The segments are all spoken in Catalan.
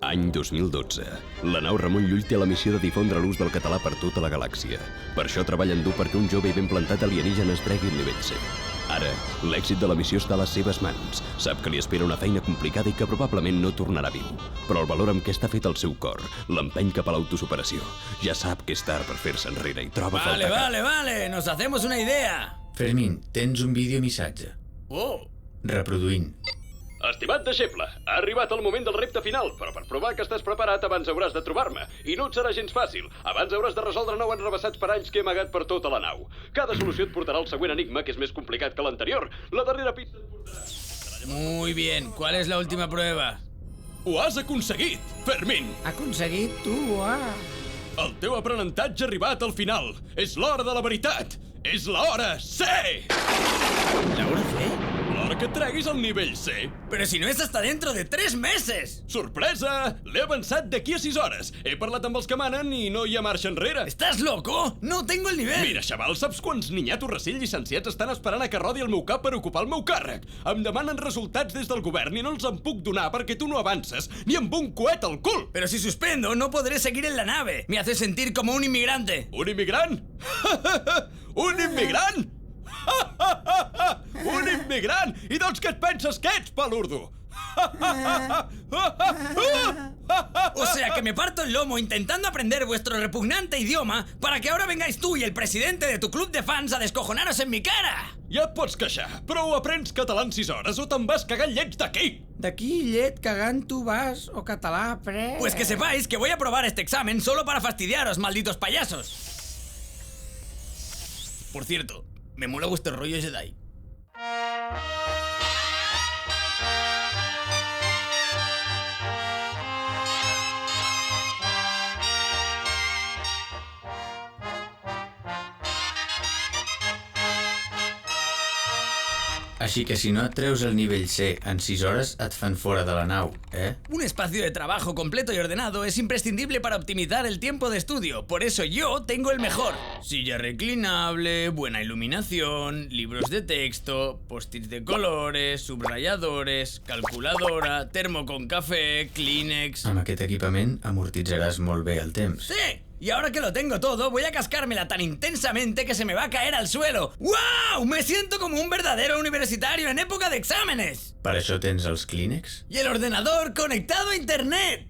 Any 2012. La nau Ramon Llull té la missió de difondre l'ús del català per tota la galàxia. Per això treballen dur perquè un jove i ben plantat alienígena es tregui el nivell C. Ara, l'èxit de la missió està a les seves mans. Sap que li espera una feina complicada i que probablement no tornarà viu. Però el valor amb què està fet el seu cor l'empeny cap a l'autosuperació. Ja sap que és tard per fer-se enrere i troba falta... Vale, nos hacemos una idea. Fermín, tens un videomissatge. Oh. Reproduint. Estimat deixeble, ha arribat el moment del repte final, però per provar que estàs preparat abans hauràs de trobar-me. I no et serà gens fàcil. Abans hauràs de resoldre 9 enrevessats paranys que he amagat per tota la nau. Cada solució et portarà al següent enigma, que és més complicat que l'anterior. La darrera pista et portarà... Muy bien, ¿cuál es la última prueba? Ho has aconseguit, Fermín! Aconseguit tu, El teu aprenentatge ha arribat al final. És l'hora de la veritat. És l'hora C! ¿Laura C? L'hora que et treguis al nivell C. Pero si no es hasta dentro de 3 meses. Sorpresa! L'he avançat d'aquí a 6 hores. He parlat amb els que manen i no hi ha marxa enrere. ¿Estás loco? No tengo el nivel. Mira, xaval, saps quants niñatos recent llicenciats estan esperant a que rodi el meu cap per ocupar el meu càrrec? Em demanen resultats des del govern i no els en puc donar perquè tu no avances ni amb un coet al cul. Pero si suspendo, no podré seguir en la nave. Me hace sentir como un inmigrante. Un immigrant? Un immigrant? Un immigrant! I doncs què et penses que ets, palurdo? O sea que me parto el lomo intentando aprender vuestro repugnante idioma para que ahora vengáis tú y el presidente de tu club de fans a descojonaros en mi cara. Ja et pots queixar, però ho aprens català en 6 hores o te'n vas cagant llets d'aquí. D'aquí, llet, cagant tu vas, o català après... Pues que sepáis que voy a probar este examen solo para fastidiaros, malditos payasos. Por cierto, me mola vuestro rollo Jedi. Així que si no et treus el nivell C en 6 hores et fan fora de la nau, Un espacio de trabajo completo y ordenado es imprescindible para optimizar el tiempo de estudio. Por eso yo tengo el mejor. Silla reclinable, buena iluminación, libros de texto, post-its de colores, subrayadores, calculadora, termo con café, Kleenex... Amb aquest equipament amortitzaràs molt bé el temps. ¡Sí! Y ahora que lo tengo todo, voy a cascármela tan intensamente que se me va a caer al suelo. ¡Wow! Me siento como un verdadero universitario en época de exámenes. Per això tens els Kleenex? Y el ordenador conectado a internet.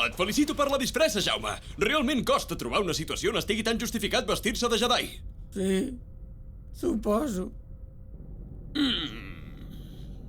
Et felicito per la disfressa, Jaume. Realment costa trobar una situació on estigui tan justificat vestir-se de Jedi. Sí, suposo.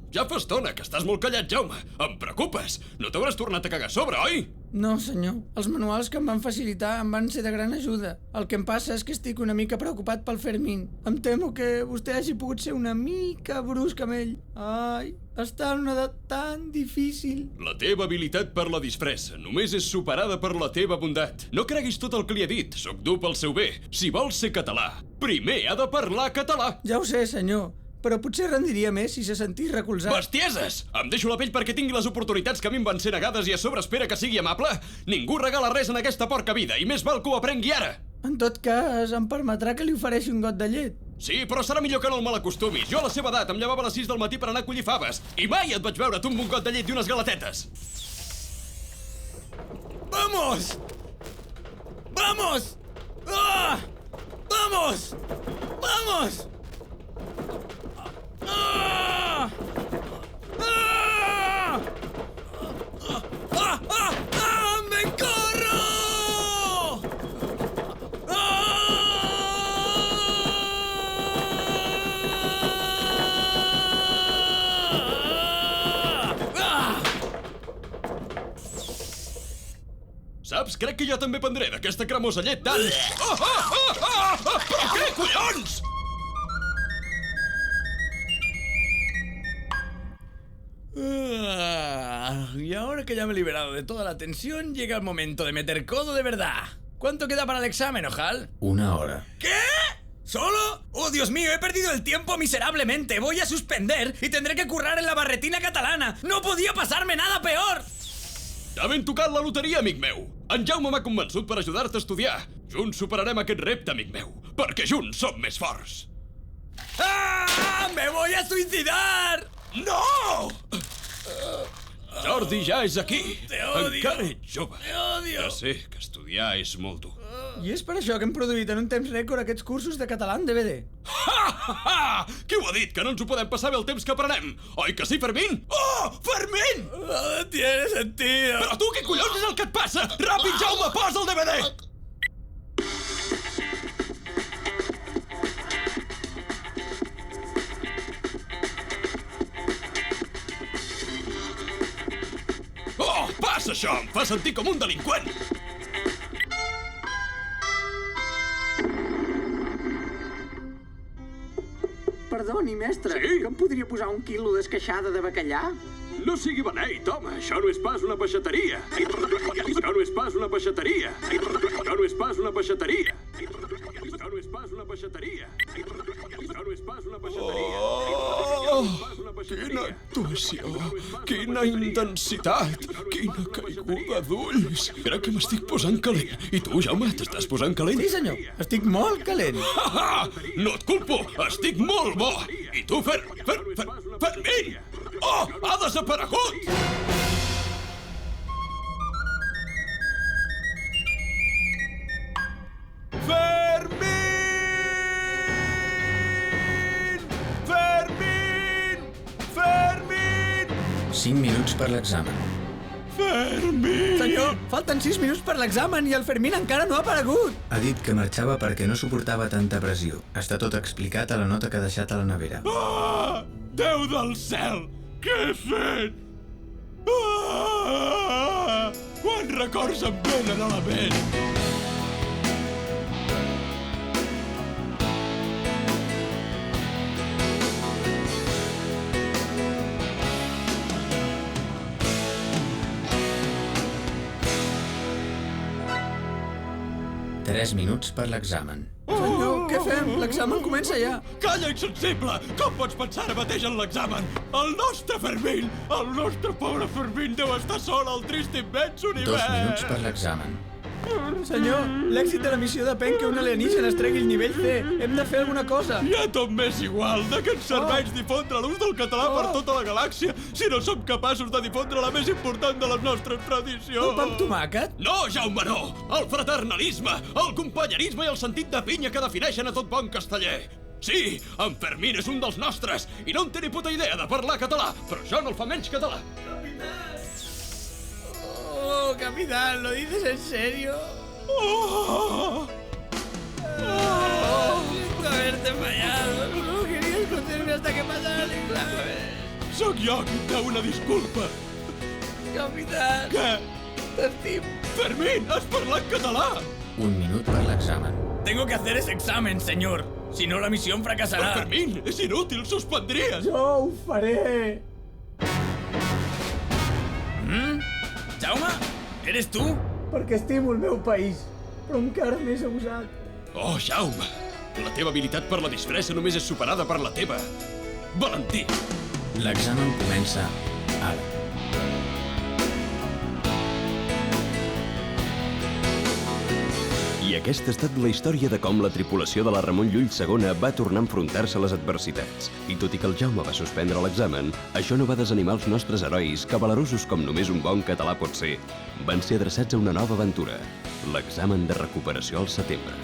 Ja fa estona que estàs molt callat, Jaume. Em preocupes. No t'hauràs tornat a cagar a sobre, oi? No, senyor. Els manuals que em van facilitar em van ser de gran ajuda. El que em passa és que estic una mica preocupat pel Fermín. Em temo que vostè hagi pogut ser una mica brusc amb ell. Ai, està en una edat tan difícil. La teva habilitat per la disfressa només és superada per la teva bondat. No creguis tot el que li he dit. Soc dur pel seu bé. Si vols ser català, primer ha de parlar català. Ja ho sé, senyor. Però potser rendiria més si se sentís recolzat. Bestieses! Em deixo la pell perquè tingui les oportunitats que a mi em van ser negades i a sobre espera que sigui amable? Ningú regala res en aquesta porca vida i més val que ho aprengui ara! En tot cas, em permetrà que li ofereixi un got de llet. Sí, però serà millor que no el malacostumis. Jo a la seva edat em llevava a les 6 del matí per anar a collir faves i mai et vaig veure tu amb un got de llet i unes galatetes. ¡Vamos! ¡Vamos! ¡Ah! ¡Vamos! ¡Vamos! ¡Ah! ¡Ah! ¡Ah! ¡Ah! ¡Ah! ¡Me corro! Saps? Crec que jo també prendré d'aquesta cremosa llet tan... Oh, oh, oh, oh, oh! Però què, collons? Y ahora que ya me he liberado de toda la tensión, llega el momento de meter codo de verdad. ¿Cuánto queda para el examen, Ojal? 1 hora. ¿Qué? ¿Solo? ¡Oh, Dios mío! He perdido el tiempo miserablemente. Voy a suspender y tendré que currar en la barretina catalana. ¡No podía pasarme nada peor! T'ha ben tocat la loteria, amic meu. En Jaume m'ha convençut per ajudar-te a estudiar. Junts superarem aquest repte, amic meu, perquè junts som més forts. ¡Ah! ¡Me voy a suicidar! No! Jordi ja és aquí. Te odio. Encara ets jove. Te odio. Ja sé que estudiar és molt dur. I és per això que hem produït en un temps rècord aquests cursos de català en DVD. Ha! Qui ho ha dit? Que no ens ho podem passar bé el temps que aprenem? Oi que sí, Fermín? Oh, Fermín! Nada tiene sentido. Però tu què collons és el que et passa? Ràpid, Jaume, posa el DVD! Oh, passa això! Em fa sentir com un delinqüent! Perdoni, mestre, Sí? que em podria posar un quilo d'esqueixada de bacallà? No sigui beneit, home, això no és pas una peixateria. Això no és pas una peixateria. Això no és pas una peixateria. Això no és pas una peixateria. Això no és pas una peixateria. Oh, quina actuació, quina intensitat, quina caiguda d'ulls. Crec que m'estic posant calent. I tu, Jaume, t'estàs posant calent? Sí, senyor, estic molt calent. Ah, no et culpo, estic molt bo. I tu, Fermín! Oh, ha desaparegut! Fermín! 5 minuts per l'examen. Senyor, falten 6 minuts per l'examen i el Fermín encara no ha aparegut. Ha dit que marxava perquè no suportava tanta pressió. Està tot explicat a la nota que ha deixat a la nevera. Ah! Déu del cel! Què he fet? Ah! Quants records em venen a la ment! Tres minuts per l'examen. Senyor, què fem? L'examen comença ja. Calla, insensible! Com pots pensar ara mateix en l'examen? El nostre Fermín, el nostre pobre Fermín deu estar sol al trist immens 2 univers! minuts per l'examen. Senyor, l'èxit de la missió depèn que un alienígena es tregui el nivell C. Hem de fer alguna cosa. Ja tot m'és igual. De què ens serveix difondre l'ús del català per tota la galàxia si no som capaços de difondre la més important de les nostres tradicions? El pa amb tomàquet? No, Jaume, no! El fraternalisme, el companyerisme i el sentit de pinya que defineixen a tot bon casteller. Sí, en Fermín és un dels nostres i no en té ni puta idea de parlar català, però això no el fa menys català. Oh, capitán, ¿lo dices en serio? Oh! Siento haberte fallado. No quería esconderme hasta que pasara el examen. Sóc jo qui et deu una disculpa. Capitán, Què? t'estimo. Fermín, has parlat català! 1 minut per l'examen. Tengo que hacer ese examen, señor. Si no, la misión Però fracasará. Fermín, és inútil, suspendries! Jo ho faré. Jaume, ¿eres tú? Perquè estimo el meu país, però encara més abusat. Oh, Jaume, la teva habilitat per la disfressa només és superada per la teva valentia. L'examen comença ara. I aquesta ha estat la història de com la tripulació de la Ramon Llull II va tornar a enfrontar-se a les adversitats. I tot i que el Jaume va suspendre l'examen, això no va desanimar els nostres herois, que valerosos com només un bon català pot ser, van ser adreçats a una nova aventura, l'examen de recuperació al setembre.